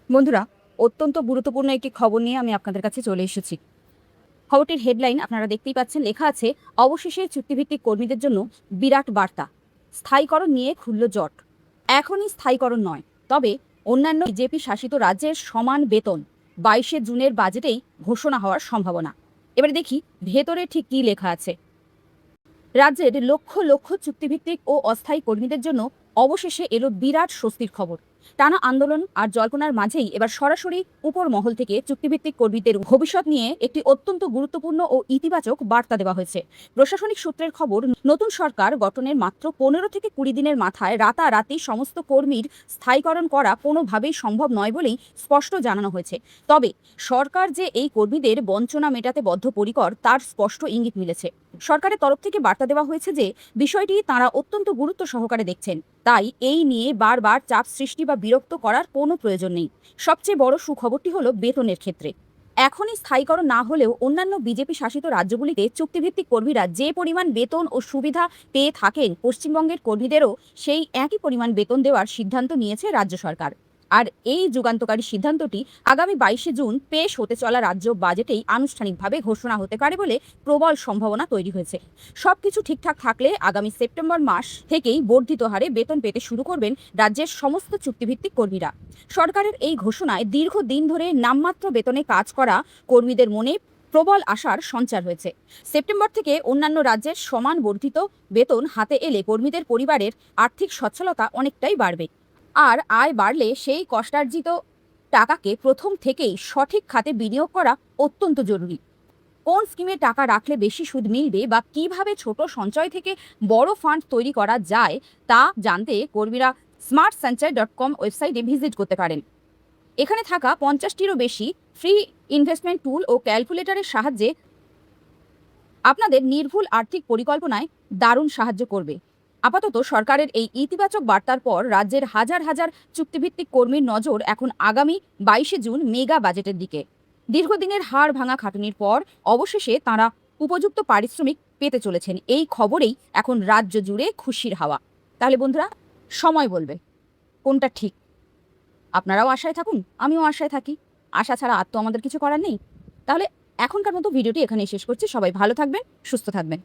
বন্ধুরা, অত্যন্ত গুরুত্বপূর্ণ একটি খবর নিয়ে আমি আপনাদের কাছে চলে এসেছি। খবরটির হেডলাইন আপনারা দেখতেই পাচ্ছেন, লেখা আছে অবশেষে চুক্তিভিত্তিক কর্মীদের জন্য বিরাট বার্তা, স্থায়ীকরণ নিয়ে খুলল জট। এখনই স্থায়ীকরণ নয়, তবে অন্যান্য বিজেপি শাসিত রাজ্যের সমান বেতন 22শে জুনের বাজেটেই ঘোষণা হওয়ার সম্ভাবনা। এবারে দেখি ভেতরে ঠিক কী লেখা আছে। রাজ্যের লক্ষ লক্ষ চুক্তিভিত্তিক ও অস্থায়ী কর্মীদের জন্য অবশেষে এলো বিরাট স্বস্তির খবর। টানা আন্দোলন আর জল্পনার মাঝেই এবার সরাসরি উপর মহল থেকে চুক্তিভিত্তিক কর্মীদের ভবিষ্যৎ নিয়ে একটি অত্যন্ত গুরুত্বপূর্ণ ও ইতিবাচক বার্তা দেওয়া হয়েছে। প্রশাসনিক সূত্রের খবর, নতুন সরকার গঠনের মাত্র 15 থেকে 20 দিনের মাথায় রাতারাতি সমস্ত কর্মীর স্থায়ীকরণ করা কোনোভাবেই সম্ভব নয় বলেই স্পষ্ট জানানো হয়েছে। তবে সরকার যে এই কর্মীদের বঞ্চনা মেটাতে বদ্ধপরিকর তার স্পষ্ট ইঙ্গিত মিলেছে। সরকারের তরফ থেকে বার্তা দেওয়া হয়েছে যে বিষয়টি তাঁরা অত্যন্ত গুরুত্ব সহকারে দেখছেন, তাই এই নিয়ে বারবার চাপ সৃষ্টি বা বিরক্ত করার কোনো প্রয়োজন নেই। সবচেয়ে বড় সুখবরটি হলো বেতনের ক্ষেত্রে। এখনই স্থায়ীকরণ না হলেও অন্যান্য বিজেপি শাসিত রাজ্যগুলিতে চুক্তিভিত্তিক কর্মীরা যে পরিমাণ বেতন ও সুবিধা পেয়ে থাকেন, পশ্চিমবঙ্গের কর্মীদেরও সেই একই পরিমাণ বেতন দেওয়ার সিদ্ধান্ত নিয়েছে রাজ্য সরকার। আর এই যুগান্তকারী সিদ্ধান্তটি আগামী 22শে জুন পেশ হতে চলা রাজ্য বাজেটেই আনুষ্ঠানিকভাবে ঘোষণা হতে পারে বলে প্রবল সম্ভাবনা তৈরি হয়েছে। সবকিছু ঠিকঠাক থাকলে আগামী সেপ্টেম্বর মাস থেকেই বর্ধিত হারে বেতন পেতে শুরু করবেন রাজ্যের সমস্ত চুক্তিভিত্তিক কর্মীরা। সরকারের এই ঘোষণায় দীর্ঘদিন ধরে নামমাত্র বেতনে কাজ করা কর্মীদের মনে প্রবল আশার সঞ্চার হয়েছে। সেপ্টেম্বর থেকে অন্যান্য রাজ্যের সমান বর্ধিত বেতন হাতে এলে কর্মীদের পরিবারের আর্থিক সচ্ছলতা অনেকটাই বাড়বে। আর আয় বাড়লে সেই কষ্টার্জিত টাকাকে প্রথম থেকেই সঠিক খাতে বিনিয়োগ করা অত্যন্ত জরুরি। কোন স্কিমে টাকা রাখলে বেশি সুদ মিলবে বা কিভাবে ছোট সঞ্চয় থেকে বড় ফান্ড তৈরি করা যায় তা জানতে কর্মীরা smartsanchai.com ওয়েবসাইটে ভিজিট করতে পারেন। এখানে থাকা 50টিরও বেশি ফ্রি ইনভেস্টমেন্ট টুল ও ক্যালকুলেটরের সাহায্যে আপনাদের নির্ভুল আর্থিক পরিকল্পনায় দারুণ সাহায্য করবে। আপাতত সরকারের এই ইতিবাচক বার্তার পর রাজ্যের হাজার হাজার চুক্তিভিত্তিক কর্মীর নজর এখন আগামী 22শে জুন মেগা বাজেটের দিকে। দীর্ঘদিনের হাড় ভাঙা খাটুনির পর অবশেষে তাঁরা উপযুক্ত পারিশ্রমিক পেতে চলেছেন। এই খবরেই এখন রাজ্য জুড়ে খুশির হাওয়া। তাহলে বন্ধুরা, সময় বলবে কোনটা ঠিক। আপনারাও আশায় থাকুন, আমিও আশায় থাকি। আশা ছাড়া আর তো আমাদের কিছু করার নেই। তাহলে এখনকার মতো ভিডিওটি এখানেই শেষ করছি। সবাই ভালো থাকবেন, সুস্থ থাকবেন।